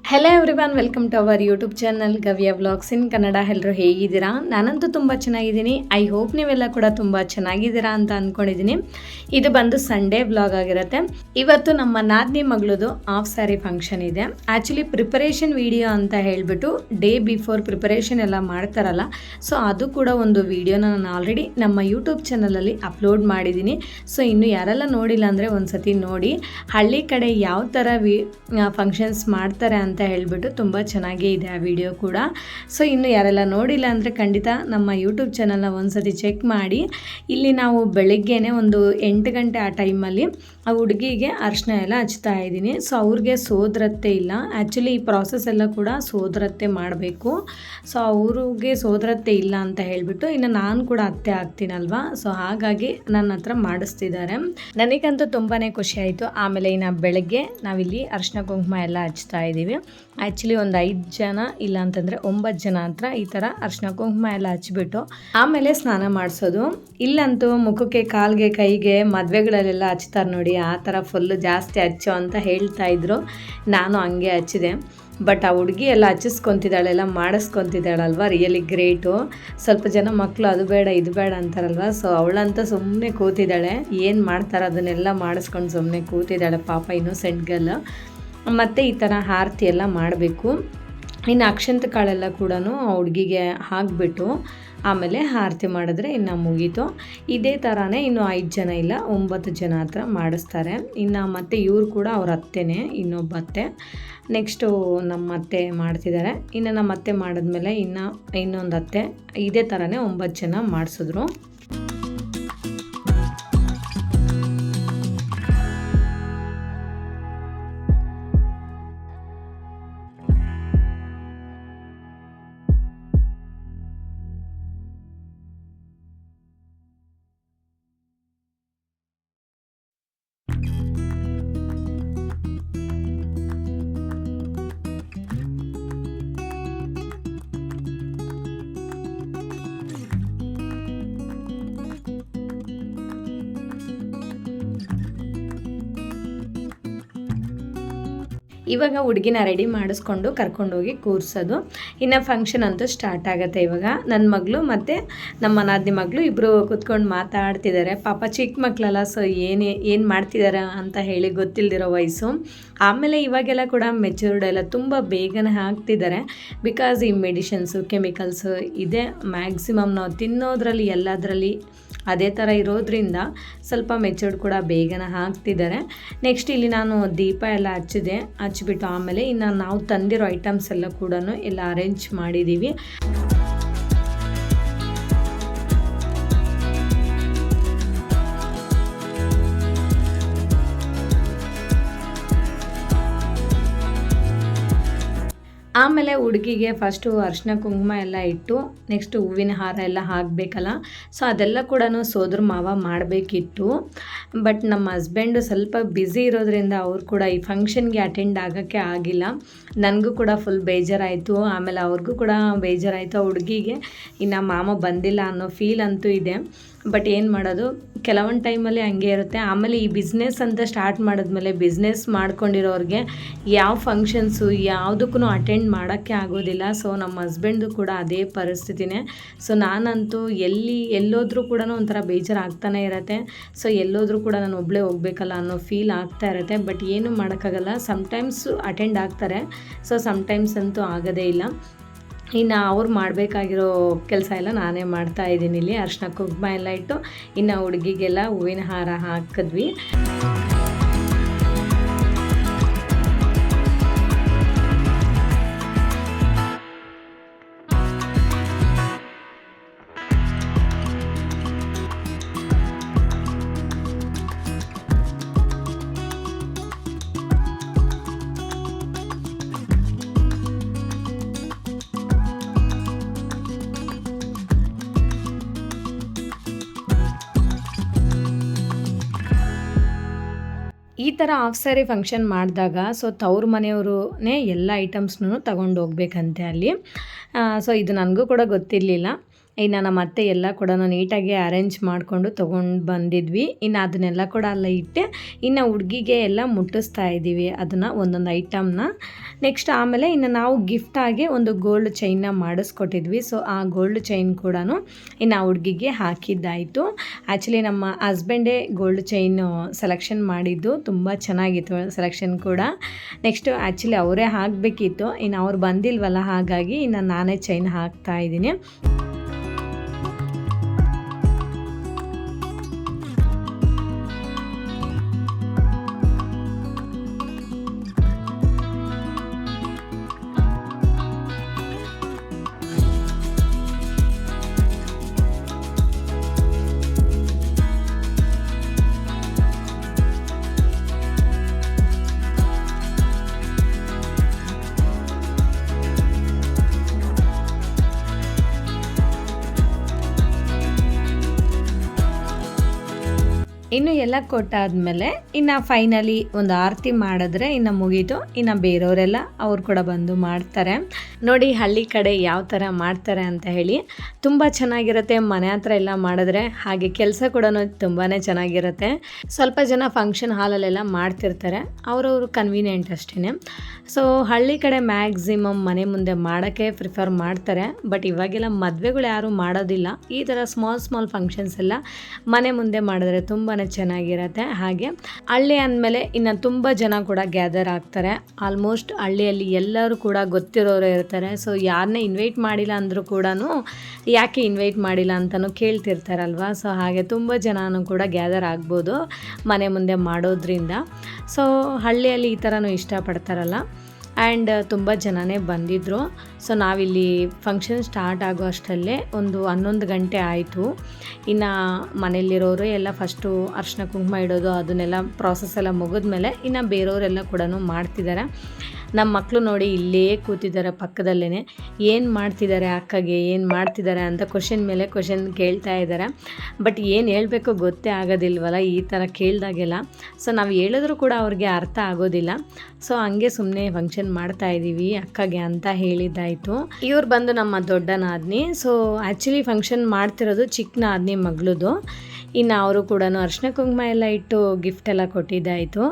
Hello everyone, welcome to our YouTube channel Gavya vlogs in Kannada. ಎಲ್ಲರೂ ಹೇಗಿದ್ದೀರಾ? ನಾನಂತೂ ತುಂಬ ಚೆನ್ನಾಗಿದ್ದೀನಿ. ಐ ಹೋಪ್ ನೀವೆಲ್ಲ ಕೂಡ ತುಂಬ ಚೆನ್ನಾಗಿದ್ದೀರಾ ಅಂತ ಅಂದ್ಕೊಂಡಿದ್ದೀನಿ. ಇದು ಬಂದು ಸಂಡೇ ವ್ಲಾಗ್ ಆಗಿರುತ್ತೆ. ಇವತ್ತು ನಮ್ಮ ನಾದಿನಿ ಮಗಳದು ಹಾಫ್ ಸ್ಯಾರಿ ಫಂಕ್ಷನ್ ಇದೆ. ಆ್ಯಕ್ಚುಲಿ ಪ್ರಿಪರೇಷನ್ ವಿಡಿಯೋ ಅಂತ ಹೇಳಿಬಿಟ್ಟು ಡೇ ಬಿಫೋರ್ ಪ್ರಿಪರೇಷನ್ ಎಲ್ಲ ಮಾಡ್ತಾರಲ್ಲ, ಸೊ ಅದು ಕೂಡ ಒಂದು ವಿಡಿಯೋನ ನಾನು ಆಲ್ರೆಡಿ ನಮ್ಮ ಯೂಟ್ಯೂಬ್ ಚಾನಲಲ್ಲಿ ಅಪ್ಲೋಡ್ ಮಾಡಿದ್ದೀನಿ. ಸೊ ಇನ್ನು ಯಾರೆಲ್ಲ ನೋಡಿಲ್ಲ ಅಂದರೆ ಒಂದು ಸತಿ ನೋಡಿ. ಹಳ್ಳಿ ಕಡೆ ಯಾವ ಥರ ಫಂಕ್ಷನ್ಸ್ ಮಾಡ್ತಾರೆ ಅಂತ ಹೇಳಿಬಿಟ್ಟು ತುಂಬ ಚೆನ್ನಾಗೇ ಇದೆ ಆ ವಿಡಿಯೋ ಕೂಡ. ಸೊ ಇನ್ನು ಯಾರೆಲ್ಲ ನೋಡಿಲ್ಲ ಅಂದರೆ ಖಂಡಿತ ನಮ್ಮ ಯೂಟ್ಯೂಬ್ ಚಾನಲ್ನ ಒಂದ್ಸತಿ ಚೆಕ್ ಮಾಡಿ. ಇಲ್ಲಿ ನಾವು ಬೆಳಗ್ಗೆನೇ ಒಂದು 8 ಗಂಟೆ ಆ ಟೈಮಲ್ಲಿ ಆ ಹುಡುಗಿಗೆ ಅರಿಶಿನ ಎಲ್ಲ ಹಚ್ತಾ ಇದ್ದೀನಿ. ಸೊ ಅವ್ರಿಗೆ ಸೋದರತ್ತೆ ಇಲ್ಲ. ಆ್ಯಕ್ಚುಲಿ ಈ ಪ್ರಾಸೆಸ್ ಎಲ್ಲ ಕೂಡ ಸೋದರತ್ತೆ ಮಾಡಬೇಕು. ಸೊ ಅವ್ರಿಗೆ ಸೋದರತ್ತೆ ಇಲ್ಲ ಅಂತ ಹೇಳಿಬಿಟ್ಟು ಇನ್ನು ನಾನು ಕೂಡ ಅತ್ತೆ ಆಗ್ತೀನಲ್ವಾ, ಸೊ ಹಾಗಾಗಿ ನನ್ನ ಹತ್ರ ಮಾಡಿಸ್ತಿದ್ದಾರೆ. ನನಗಂತೂ ತುಂಬಾ ಖುಷಿ ಆಯಿತು. ಆಮೇಲೆ ಇನ್ನು ಬೆಳಗ್ಗೆ ನಾವಿಲ್ಲಿ ಅರಿಶಿನ ಕುಂಕುಮ ಎಲ್ಲ ಹಚ್ತಾ ಇದ್ದೀವಿ. ಆ್ಯಕ್ಚುಲಿ ಒಂದು 5 ಜನ ಇಲ್ಲ ಅಂತಂದರೆ 9 ಜನ ಹತ್ರ ಈ ಥರ ಅರಿಶಿನ ಕುಂಕುಮ ಎಲ್ಲ ಹಚ್ಬಿಟ್ಟು ಆಮೇಲೆ ಸ್ನಾನ ಮಾಡಿಸೋದು. ಇಲ್ಲಂತೂ ಮುಖಕ್ಕೆ, ಕಾಲಿಗೆ, ಕೈಗೆ ಮದುವೆಗಳಲ್ಲೆಲ್ಲ ಹಚ್ತಾರೆ ನೋಡಿ, ಆ ಥರ ಫುಲ್ಲು ಜಾಸ್ತಿ ಹಚ್ಚೋ ಅಂತ ಹೇಳ್ತಾ ಇದ್ರು. ನಾನು ಹಂಗೆ ಹಚ್ಚಿದೆ. ಬಟ್ ಆ ಹುಡುಗಿ ಎಲ್ಲ ಹಚ್ಚಿಸ್ಕೊತಿದ್ದಾಳೆ, ಎಲ್ಲ ಮಾಡಿಸ್ಕೊತಿದ್ದಾಳಲ್ವ, ರಿಯಲಿ ಗ್ರೇಟು. ಸ್ವಲ್ಪ ಜನ ಮಕ್ಕಳು ಅದು ಬೇಡ ಇದು ಬೇಡ ಅಂತಾರಲ್ವ, ಸೊ ಅವಳಂತ ಸುಮ್ಮನೆ ಕೂತಿದ್ದಾಳೆ. ಏನು ಮಾಡ್ತಾರೆ ಅದನ್ನೆಲ್ಲ ಮಾಡಿಸ್ಕೊಂಡು ಸುಮ್ಮನೆ ಕೂತಿದ್ದಾಳೆ ಪಾಪ, ಇನ್ನೋಸೆಂಟ್ ಗರ್ಲ್. ಮತ್ತು ಈ ಥರ ಆರತಿ ಎಲ್ಲ ಮಾಡಬೇಕು. ಇನ್ನು ಅಕ್ಷಂತ ಕಾಳೆಲ್ಲ ಕೂಡ ಹುಡುಗಿಗೆ ಹಾಕಿಬಿಟ್ಟು ಆಮೇಲೆ ಆರತಿ ಮಾಡಿದ್ರೆ ಇನ್ನು ಮುಗೀತು. ಇದೇ ಥರನೇ ಇನ್ನು 5 ಜನ ಇಲ್ಲ 9 ಜನ ಹತ್ರ ಮಾಡಿಸ್ತಾರೆ. ಇನ್ನು ಮತ್ತು ಇವ್ರು ಕೂಡ ಅವ್ರ ಅತ್ತೆನೇ, ಇನ್ನೊಬ್ಬ ಅತ್ತೆ. ನೆಕ್ಸ್ಟು ನಮ್ಮ ಅತ್ತೆ ಮಾಡ್ತಿದ್ದಾರೆ. ಇನ್ನು ನಮ್ಮ ಅತ್ತೆ ಮಾಡಿದ್ಮೇಲೆ ಇನ್ನೊಂದು ಅತ್ತೆ, ಇದೇ ಥರನೇ 9 ಜನ ಮಾಡಿಸಿದ್ರು. ಇವಾಗ ಹುಡುಗಿನ ರೆಡಿ ಮಾಡಿಸ್ಕೊಂಡು ಕರ್ಕೊಂಡೋಗಿ ಕೂರಿಸೋದು. ಇನ್ನು ಫಂಕ್ಷನ್ ಅಂತೂ ಸ್ಟಾರ್ಟ್ ಆಗುತ್ತೆ. ಇವಾಗ ನನ್ನ ಮಗಳು ಮತ್ತು ನಮ್ಮ ನಾದಿನಿ ಮಗಳು ಇಬ್ಬರು ಕೂತ್ಕೊಂಡು ಮಾತಾಡ್ತಿದ್ದಾರೆ. ಪಾಪ ಚಿಕ್ಕ ಮಕ್ಕಳಲ್ಲ, ಸೊ ಏನು ಮಾಡ್ತಿದ್ದಾರೆ ಅಂತ ಹೇಳಿ ಗೊತ್ತಿಲ್ಲದಿರೋ ವಯಸ್ಸು. ಆಮೇಲೆ ಇವಾಗೆಲ್ಲ ಕೂಡ ಮೆಚೂರ್ಡ್ ಎಲ್ಲ ತುಂಬ ಬೇಗನೆ ಹಾಕ್ತಿದ್ದಾರೆ. ಬಿಕಾಸ್ ಈ ಮೆಡಿಷನ್ಸು, ಕೆಮಿಕಲ್ಸು ಇದೆ ಮ್ಯಾಕ್ಸಿಮಮ್ ನಾವು ತಿನ್ನೋದ್ರಲ್ಲಿ ಎಲ್ಲದರಲ್ಲಿ ಅದೇ ಥರ ಇರೋದ್ರಿಂದ ಸ್ವಲ್ಪ ಮೆಚೂರ್ಡ್ ಕೂಡ ಬೇಗನೆ ಹಾಕ್ತಿದ್ದಾರೆ. ನೆಕ್ಸ್ಟ್ ಇಲ್ಲಿ ನಾನು ದೀಪ ಎಲ್ಲ ಹಚ್ಚಿಬಿಟ್ಟು ಆಮೇಲೆ ಇನ್ನು ನಾವು ತಂದಿರೋ ಐಟಮ್ಸ್ ಎಲ್ಲ ಕೂಡ ಎಲ್ಲ ಅರೇಂಜ್ ಮಾಡಿದ್ದೀವಿ. ಆಮೇಲೆ ಹುಡುಗಿಗೆ ಫಸ್ಟು ಅರಿಶಿನ ಕುಂಕುಮ ಎಲ್ಲ ಇಟ್ಟು ನೆಕ್ಸ್ಟು ಹೂವಿನ ಹಾರ ಎಲ್ಲ ಹಾಕಬೇಕಲ್ಲ, ಸೊ ಅದೆಲ್ಲ ಕೂಡ ಸೋದರ ಮಾವ ಮಾಡಬೇಕಿತ್ತು. ಬಟ್ ನಮ್ಮ ಹಸ್ಬೆಂಡು ಸ್ವಲ್ಪ ಬ್ಯುಸಿ ಇರೋದ್ರಿಂದ ಅವ್ರು ಕೂಡ ಈ ಫಂಕ್ಷನ್ಗೆ ಅಟೆಂಡ್ ಆಗೋಕ್ಕೆ ಆಗಿಲ್ಲ. ನನಗೂ ಕೂಡ ಫುಲ್ ಬೇಜಾರಾಯಿತು. ಆಮೇಲೆ ಅವ್ರಿಗೂ ಕೂಡ ಬೇಜಾರಾಯಿತು. ಹುಡುಗಿಗೆ ಇನ್ನು ಮಾಮ ಬಂದಿಲ್ಲ ಅನ್ನೋ ಫೀಲ್ ಅಂತೂ ಇದೆ. ಬಟ್ ಏನು ಮಾಡೋದು, ಕೆಲವೊಂದು ಟೈಮಲ್ಲಿ ಹಂಗೆ ಇರುತ್ತೆ. ಆಮೇಲೆ ಈ ಬಿಸ್ನೆಸ್ ಅಂತ ಸ್ಟಾರ್ಟ್ ಮಾಡಿದ್ಮೇಲೆ ಬಿಸ್ನೆಸ್ ಮಾಡ್ಕೊಂಡಿರೋರಿಗೆ ಯಾವ ಫಂಕ್ಷನ್ಸು ಯಾವುದಕ್ಕೂ ಅಟೆಂಡ್ ಮಾಡೋಕ್ಕೆ ಆಗೋದಿಲ್ಲ. ಸೊ ನಮ್ಮ ಹಸ್ಬೆಂಡು ಕೂಡ ಅದೇ ಪರಿಸ್ಥಿತಿನೇ. ಸೊ ನಾನಂತೂ ಎಲ್ಲೋದ್ರೂ ಕೂಡ ಒಂಥರ ಬೇಜಾರಾಗ್ತಾನೆ ಇರುತ್ತೆ. ಸೊ ಎಲ್ಲೋದ್ರೂ ಕೂಡ ನಾನು ಒಬ್ಬಳೇ ಹೋಗ್ಬೇಕಲ್ಲ ಅನ್ನೋ ಫೀಲ್ ಆಗ್ತಾ ಇರುತ್ತೆ. ಬಟ್ ಏನೂ ಮಾಡೋಕ್ಕಾಗಲ್ಲ. ಸಮ್ಟೈಮ್ಸು ಅಟೆಂಡ್ ಆಗ್ತಾರೆ, ಸೊ ಸಮ್ಟೈಮ್ಸ್ ಅಂತೂ ಆಗೋದೇ ಇಲ್ಲ. ಇನ್ನು ಅವ್ರು ಮಾಡಬೇಕಾಗಿರೋ ಕೆಲಸ ಎಲ್ಲ ನಾನೇ ಮಾಡ್ತಾ ಇದ್ದೀನಿ. ಇಲ್ಲಿ ಅರಿಶಿನ ಕುಂಕುಮ ಎಲ್ಲ ಇಟ್ಟು ಇನ್ನು ಹುಡುಗಿಗೆಲ್ಲ ಹೂವಿನ ಹಾರ ಹಾಕಿದ್ವಿ. ಈ ಥರ ಹಾಫ್ ಸ್ಯಾರಿ ಫಂಕ್ಷನ್ ಮಾಡಿದಾಗ ಸೊ ತವ್ರ ಮನೆಯವ್ರೇ ಎಲ್ಲ ಐಟಮ್ಸ್ನೂ ತಗೊಂಡು ಹೋಗ್ಬೇಕಂತೆ ಅಲ್ಲಿ. ಸೊ ಇದು ನನಗೂ ಕೂಡ ಗೊತ್ತಿರಲಿಲ್ಲ. ಇನ್ನು ನಮ್ಮ ಅತ್ತೆ ಎಲ್ಲ ಕೂಡ ನೀಟಾಗಿ ಅರೇಂಜ್ ಮಾಡಿಕೊಂಡು ತೊಗೊಂಡು ಬಂದಿದ್ವಿ. ಇನ್ನು ಅದನ್ನೆಲ್ಲ ಕೂಡ ಅಲ್ಲ ಇಟ್ಟೆ ಇನ್ನು ಹುಡುಗಿಗೆ ಎಲ್ಲ ಮುಟ್ಟಿಸ್ತಾ ಇದ್ದೀವಿ ಅದನ್ನು ಒಂದೊಂದು ಐಟಮ್ನ. ನೆಕ್ಸ್ಟ್ ಆಮೇಲೆ ಇನ್ನು ನಾವು ಗಿಫ್ಟಾಗಿ ಒಂದು ಗೋಲ್ಡ್ ಚೈನ್ನ ಮಾಡಿಸ್ಕೊಟ್ಟಿದ್ವಿ. ಸೊ ಆ ಗೋಲ್ಡ್ ಚೈನ್ ಕೂಡ ಇನ್ನು ಆ ಹುಡುಗಿಗೆ ಹಾಕಿದ್ದಾಯಿತು. ಆ್ಯಕ್ಚುಲಿ ನಮ್ಮ ಹಸ್ಬೆಂಡೇ ಗೋಲ್ಡ್ ಚೈನ್ ಸೆಲೆಕ್ಷನ್ ಮಾಡಿದ್ದು, ತುಂಬ ಚೆನ್ನಾಗಿತ್ತು ಸೆಲೆಕ್ಷನ್ ಕೂಡ. ನೆಕ್ಸ್ಟು ಆ್ಯಕ್ಚುಲಿ ಅವರೇ ಹಾಕಬೇಕಿತ್ತು, ಇನ್ನು ಅವ್ರು ಬಂದಿಲ್ವಲ್ಲ, ಹಾಗಾಗಿ ಇನ್ನು ನಾನೇ ಚೈನ್ ಹಾಕ್ತಾ ಇದ್ದೀನಿ. ಇನ್ನು ಎಲ್ಲ ಕೊಟ್ಟಾದ್ಮೇಲೆ ಇನ್ನು ಫೈನಲಿ ಒಂದು ಆರತಿ ಮಾಡಿದ್ರೆ ಇನ್ನು ಮುಗೀತು. ಇನ್ನು ಬೇರೆಯವರೆಲ್ಲ ಅವ್ರು ಕೂಡ ಬಂದು ಮಾಡ್ತಾರೆ. ನೋಡಿ ಹಳ್ಳಿ ಕಡೆ ಯಾವ ಥರ ಮಾಡ್ತಾರೆ ಅಂತ ಹೇಳಿ, ತುಂಬ ಚೆನ್ನಾಗಿರುತ್ತೆ. ಮನೆ ಹತ್ರ ಎಲ್ಲ ಮಾಡಿದ್ರೆ ಹಾಗೆ ಕೆಲಸ ಕೂಡ ತುಂಬಾ ಚೆನ್ನಾಗಿರುತ್ತೆ. ಸ್ವಲ್ಪ ಜನ ಫಂಕ್ಷನ್ ಹಾಲಲ್ಲೆಲ್ಲ ಮಾಡ್ತಿರ್ತಾರೆ, ಅವರವರು ಕನ್ವೀನಿಯೆಂಟ್ ಅಷ್ಟೇ. ಸೊ ಹಳ್ಳಿ ಕಡೆ ಮ್ಯಾಕ್ಸಿಮಮ್ ಮನೆ ಮುಂದೆ ಮಾಡೋಕ್ಕೆ ಪ್ರಿಫರ್ ಮಾಡ್ತಾರೆ. ಬಟ್ ಇವಾಗೆಲ್ಲ ಮದುವೆಗಳು ಯಾರೂ ಮಾಡೋದಿಲ್ಲ. ಈ ಥರ ಸ್ಮಾಲ್ ಫಂಕ್ಷನ್ಸ್ ಎಲ್ಲ ಮನೆ ಮುಂದೆ ಮಾಡಿದ್ರೆ ತುಂಬಾ ಚೆನ್ನಾಗಿರುತ್ತೆ. ಹಾಗೆ ಹಳ್ಳಿ ಅಂದಮೇಲೆ ಇನ್ನು ತುಂಬ ಜನ ಕೂಡ ಗ್ಯಾದರ್ ಆಗ್ತಾರೆ. ಆಲ್ಮೋಸ್ಟ್ ಹಳ್ಳಿಯಲ್ಲಿ ಎಲ್ಲರೂ ಕೂಡ ಗೊತ್ತಿರೋರು ಇರ್ತಾರೆ. ಸೊ ಯಾರನ್ನೇ ಇನ್ವೈಟ್ ಮಾಡಿಲ್ಲ ಅಂದರೂ ಕೂಡ ಯಾಕೆ ಇನ್ವೈಟ್ ಮಾಡಿಲ್ಲ ಅಂತಲೂ ಕೇಳ್ತಿರ್ತಾರಲ್ವ. ಸೊ ಹಾಗೆ ತುಂಬ ಜನನೂ ಕೂಡ ಗ್ಯಾದರ್ ಆಗ್ಬೋದು ಮನೆ ಮುಂದೆ ಮಾಡೋದ್ರಿಂದ. ಸೊ ಹಳ್ಳಿಯಲ್ಲಿ ಈ ಥರನೂ ಇಷ್ಟಪಡ್ತಾರಲ್ಲ. ಆ್ಯಂಡ್ ತುಂಬ ಜನನೇ ಬಂದಿದ್ದರು. ಸೊ ನಾವಿಲ್ಲಿ ಫಂಕ್ಷನ್ ಸ್ಟಾರ್ಟ್ ಆಗೋ ಅಷ್ಟರಲ್ಲೇ ಒಂದು 11 ಗಂಟೆ ಆಯಿತು. ಇನ್ನು ಮನೆಯಲ್ಲಿರೋರು ಎಲ್ಲ ಫಸ್ಟು ಅರಿಶಿನ ಕುಂಕುಮ ಇಡೋದು ಅದನ್ನೆಲ್ಲ ಪ್ರಾಸೆಸ್ ಎಲ್ಲ ಮುಗಿದ್ಮೇಲೆ ಇನ್ನು ಬೇರೆಯವರೆಲ್ಲ ಕೂಡ ಮಾಡ್ತಿದ್ದಾರೆ. ನಮ್ಮ ಮಕ್ಕಳು ನೋಡಿ ಇಲ್ಲೇ ಕೂತಿದ್ದಾರೆ ಪಕ್ಕದಲ್ಲೇ. ಏನು ಮಾಡ್ತಿದ್ದಾರೆ ಅಕ್ಕಗೆ, ಏನು ಮಾಡ್ತಿದ್ದಾರೆ ಅಂತ ಕ್ವಶನ್ ಮೇಲೆ ಕ್ವಶನ್ ಕೇಳ್ತಾ ಇದ್ದಾರೆ. ಬಟ್ ಏನು ಹೇಳಬೇಕು ಗೊತ್ತೇ ಆಗೋದಿಲ್ವಲ್ಲ ಈ ಥರ ಕೇಳಿದಾಗೆಲ್ಲ. ಸೊ ನಾವು ಹೇಳಿದ್ರೂ ಕೂಡ ಅವ್ರಿಗೆ ಅರ್ಥ ಆಗೋದಿಲ್ಲ. ಸೊ ಹಂಗೆ ಸುಮ್ಮನೆ ಫಂಕ್ಷನ್ ಮಾಡ್ತಾ ಇದ್ದೀವಿ ಅಕ್ಕಗೆ ಅಂತ ಹೇಳಿದ್ದಾಯಿತು. ಇವ್ರು ಬಂದು ನಮ್ಮ ದೊಡ್ಡ ನಾದ್ನಿ. ಸೊ ಆ್ಯಕ್ಚುಲಿ ಫಂಕ್ಷನ್ ಮಾಡ್ತಿರೋದು ಚಿಕ್ಕ ನಾದ್ನಿ ಮಗಳದು. ಇನ್ನು ಅವರು ಕೂಡ ಅರಿಶಿನ ಕುಂಕುಮ ಎಲ್ಲ ಇಟ್ಟು ಗಿಫ್ಟ್ ಎಲ್ಲ ಕೊಟ್ಟಿದ್ದಾಯಿತು.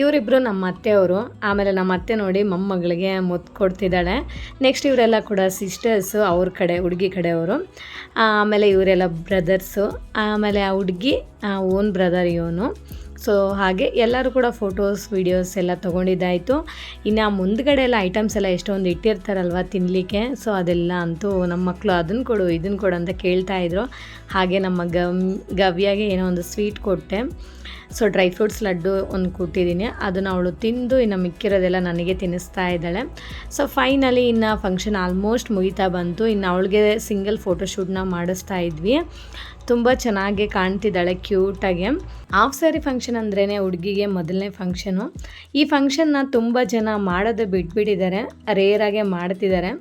ಇವರಿಬ್ಬರು ನಮ್ಮ ಅತ್ತೆಯವರು. ಆಮೇಲೆ ನಮ್ಮ ಅತ್ತೆ ನೋಡಿ ಮೊಮ್ಮಗಳಿಗೆ ಮುತ್ತು ಕೊಡ್ತಿದ್ದಾಳೆ. ನೆಕ್ಸ್ಟ್ ಇವರೆಲ್ಲ ಕೂಡ ಸಿಸ್ಟರ್ಸು, ಅವ್ರ ಕಡೆ ಹುಡುಗಿ ಕಡೆಯವರು. ಆಮೇಲೆ ಇವರೆಲ್ಲ ಬ್ರದರ್ಸು. ಆಮೇಲೆ ಆ ಹುಡುಗಿ ಓನ್ ಬ್ರದರ್ ಇವನು. ಸೊ ಹಾಗೆ ಎಲ್ಲರೂ ಕೂಡ ಫೋಟೋಸ್ ವೀಡಿಯೋಸ್ ಎಲ್ಲ ತೊಗೊಂಡಿದ್ದಾಯಿತು. ಇನ್ನು ಮುಂದ್ಗಡೆ ಎಲ್ಲ ಐಟಮ್ಸ್ ಎಲ್ಲ ಎಷ್ಟೊಂದು ಇಟ್ಟಿರ್ತಾರಲ್ವ ತಿನ್ನಲಿಕ್ಕೆ. ಸೊ ಅದೆಲ್ಲ ಅಂತೂ ನಮ್ಮ ಮಕ್ಕಳು ಅದನ್ನು ಕೊಡು ಇದನ್ನು ಕೊಡು ಅಂತ ಕೇಳ್ತಾಯಿದ್ರು. ಹಾಗೆ ನಮ್ಮ ಗವ್ಯಾಗೆ ಏನೋ ಒಂದು ಸ್ವೀಟ್ ಕೊಟ್ಟೆ. ಸೊ ಡ್ರೈ ಫ್ರೂಟ್ಸ್ ಲಡ್ಡು ಒಂದು ಕೊಟ್ಟಿದ್ದೀನಿ, ಅದನ್ನು ಅವಳು ತಿಂದು ಇನ್ನು ಮಿಕ್ಕಿರೋದೆಲ್ಲ ನನಗೆ ತಿನ್ನಿಸ್ತಾ ಇದ್ದಾಳೆ. ಸೊ ಫೈನಲಿ ಇನ್ನು ಫಂಕ್ಷನ್ ಆಲ್ಮೋಸ್ಟ್ ಮುಗಿತಾ ಬಂತು. ಇನ್ನು ಅವಳಿಗೆ ಸಿಂಗಲ್ ಫೋಟೋಶೂಟ್ನ ಮಾಡಿಸ್ತಾ ಇದ್ವಿ. ತುಂಬ ಚೆನ್ನಾಗಿ ಕಾಣ್ತಿದ್ದಾಳೆ ಕ್ಯೂಟಾಗಿ. ಹಾಫ್ ಸ್ಯಾರಿ ಫಂಕ್ಷನ್ ಅಂದ್ರೇ ಹುಡುಗಿಗೆ ಮೊದಲನೇ ಫಂಕ್ಷನು. ಈ ಫಂಕ್ಷನ್ನ ತುಂಬ ಜನ ಮಾಡೋದು ಬಿಟ್ಬಿಟ್ಟಿದ್ದಾರೆ, ರೇರಾಗೆ ಮಾಡ್ತಿದ್ದಾರೆ.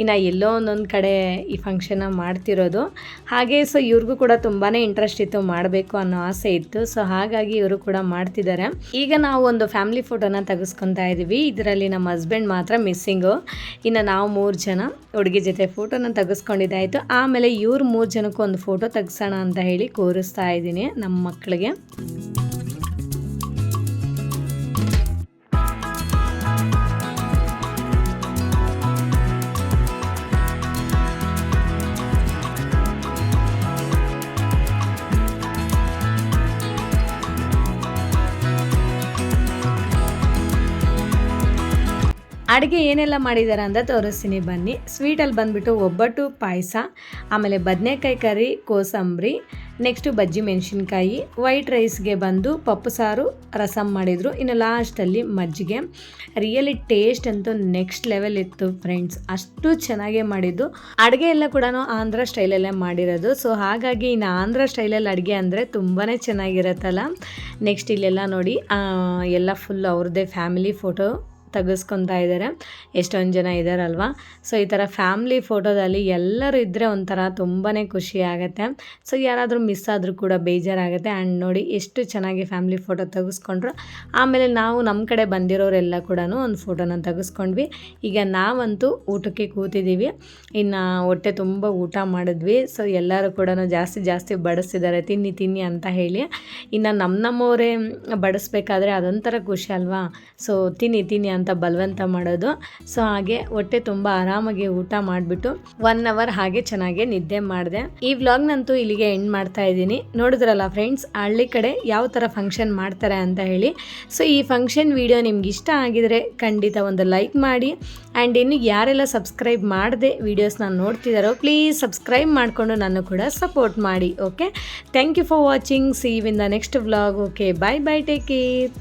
ಇನ್ನು ಎಲ್ಲೋ ಒಂದೊಂದು ಕಡೆ ಈ ಫಂಕ್ಷನ್ನ ಮಾಡ್ತಿರೋದು. ಹಾಗೆ ಸೊ ಇವ್ರಿಗೂ ಕೂಡ ತುಂಬಾ ಇಂಟ್ರೆಸ್ಟ್ ಇತ್ತು, ಮಾಡಬೇಕು ಅನ್ನೋ ಆಸೆ ಇತ್ತು. ಸೊ ಹಾಗಾಗಿ ಇವರು ಕೂಡ ಮಾಡ್ತಿದ್ದಾರೆ. ಈಗ ನಾವು ಒಂದು ಫ್ಯಾಮಿಲಿ ಫೋಟೋನ ತೆಗೆಸ್ಕೊತಾ ಇದ್ದೀವಿ. ಇದರಲ್ಲಿ ನಮ್ಮ ಹಸ್ಬೆಂಡ್ ಮಾತ್ರ ಮಿಸ್ಸಿಂಗು. ಇನ್ನು ನಾವು 3 ಜನ ಹುಡುಗಿ ಜೊತೆ ಫೋಟೋನ ತೆಗೆಸ್ಕೊಂಡಿದ್ದಾಯಿತು. ಆಮೇಲೆ ಇವ್ರು 3 ಜನಕ್ಕೂ ಒಂದು ಫೋಟೋ ತೆಗ್ಸೋಣ ಅಂತ ಹೇಳಿ ಕೋರಿಸ್ತಾ ಇದ್ದೀನಿ ನಮ್ಮ ಮಕ್ಕಳಿಗೆ. ಅಡುಗೆ ಏನೆಲ್ಲ ಮಾಡಿದ್ದಾರೆ ಅಂತ ತೋರಿಸ್ತೀನಿ ಬನ್ನಿ. ಸ್ವೀಟಲ್ಲಿ ಬಂದುಬಿಟ್ಟು ಒಬ್ಬಟ್ಟು ಪಾಯಸ, ಆಮೇಲೆ ಬದನೆಕಾಯಿ ಕರಿ, ಕೋಸಂಬರಿ, ನೆಕ್ಸ್ಟು ಬಜ್ಜಿ ಮೆಣಸಿನ್ಕಾಯಿ, ವೈಟ್ ರೈಸ್ಗೆ ಬಂದು ಪಪ್ಪು ಸಾರು, ರಸಮ್ ಮಾಡಿದರು, ಇನ್ನು ಲಾಸ್ಟಲ್ಲಿ ಮಜ್ಜಿಗೆ. ರಿಯಲಿ ಟೇಸ್ಟ್ ಅಂತೂ ನೆಕ್ಸ್ಟ್ ಲೆವೆಲ್ ಇತ್ತು ಫ್ರೆಂಡ್ಸ್, ಅಷ್ಟು ಚೆನ್ನಾಗೇ ಮಾಡಿದ್ದು. ಅಡುಗೆ ಎಲ್ಲ ಕೂಡ ಆಂಧ್ರ ಸ್ಟೈಲಲ್ಲೇ ಮಾಡಿರೋದು. ಸೊ ಹಾಗಾಗಿ ಇನ್ನು ಆಂಧ್ರ ಸ್ಟೈಲಲ್ಲಿ ಅಡುಗೆ ಅಂದರೆ ತುಂಬಾ ಚೆನ್ನಾಗಿರುತ್ತಲ್ಲ. ನೆಕ್ಸ್ಟ್ ಇಲ್ಲೆಲ್ಲ ನೋಡಿ ಎಲ್ಲ ಫುಲ್ ಅವ್ರದ್ದೇ ಫ್ಯಾಮಿಲಿ ಫೋಟೋ ತೆಗೆಸ್ಕೊತಾ ಇದ್ದಾರೆ. ಎಷ್ಟೊಂದು ಜನ ಇದ್ದಾರಲ್ವ. ಸೊ ಈ ಥರ ಫ್ಯಾಮ್ಲಿ ಫೋಟೋದಲ್ಲಿ ಎಲ್ಲರೂ ಇದ್ದರೆ ಒಂಥರ ತುಂಬಾ ಖುಷಿ ಆಗುತ್ತೆ. ಸೊ ಯಾರಾದರೂ ಮಿಸ್ ಆದರೂ ಕೂಡ ಬೇಜಾರಾಗುತ್ತೆ. ಆ್ಯಂಡ್ ನೋಡಿ ಎಷ್ಟು ಚೆನ್ನಾಗಿ ಫ್ಯಾಮ್ಲಿ ಫೋಟೋ ತೆಗೆಸ್ಕೊಂಡ್ರು. ಆಮೇಲೆ ನಾವು ನಮ್ಮ ಕಡೆ ಬಂದಿರೋರೆಲ್ಲ ಕೂಡ ಒಂದು ಫೋಟೋನ ತೆಗೆಸ್ಕೊಂಡ್ವಿ. ಈಗ ನಾವಂತೂ ಊಟಕ್ಕೆ ಕೂತಿದ್ದೀವಿ. ಇನ್ನು ಹೊಟ್ಟೆ ತುಂಬ ಊಟ ಮಾಡಿದ್ವಿ. ಸೊ ಎಲ್ಲರೂ ಕೂಡ ಜಾಸ್ತಿ ಬಡಿಸ್ತಿದ್ದಾರೆ, ತಿನ್ನಿ ಅಂತ ಹೇಳಿ. ಇನ್ನು ನಮ್ಮವರೇ ಬಡಿಸ್ಬೇಕಾದ್ರೆ ಅದೊಂಥರ ಖುಷಿ ಅಲ್ವಾ. ಸೊ ತಿನ್ನಿ ಅಂತ ಬಲವಂತ ಮಾಡೋದು. ಸೊ ಹಾಗೆ ಹೊಟ್ಟೆ ತುಂಬ ಆರಾಮಾಗಿ ಊಟ ಮಾಡಿಬಿಟ್ಟು 1 ಅವರ್ ಹಾಗೆ ಚೆನ್ನಾಗಿ ನಿದ್ದೆ ಮಾಡಿದೆ. ಈ ವ್ಲಾಗ್ನಂತೂ ಇಲ್ಲಿಗೆ ಎಂಡ್ ಮಾಡ್ತಾ ಇದ್ದೀನಿ. ನೋಡಿದ್ರಲ್ಲ ಫ್ರೆಂಡ್ಸ್, ಹಳ್ಳಿ ಕಡೆ ಯಾವ ಥರ ಫಂಕ್ಷನ್ ಮಾಡ್ತಾರೆ ಅಂತ ಹೇಳಿ. ಸೊ ಈ ಫಂಕ್ಷನ್ ವಿಡಿಯೋ ನಿಮ್ಗೆ ಇಷ್ಟ ಆಗಿದರೆ ಖಂಡಿತ ಒಂದು ಲೈಕ್ ಮಾಡಿ. ಆ್ಯಂಡ್ ಇನ್ನು ಯಾರೆಲ್ಲ ಸಬ್ಸ್ಕ್ರೈಬ್ ಮಾಡದೆ ವೀಡಿಯೋಸ್ನ ನೋಡ್ತಿದ್ದಾರೋ ಪ್ಲೀಸ್ ಸಬ್ಸ್ಕ್ರೈಬ್ ಮಾಡಿಕೊಂಡು ನಾನು ಕೂಡ ಸಪೋರ್ಟ್ ಮಾಡಿ. Okay, thank you for watching. See you in the next vlog. Okay, bye, take care.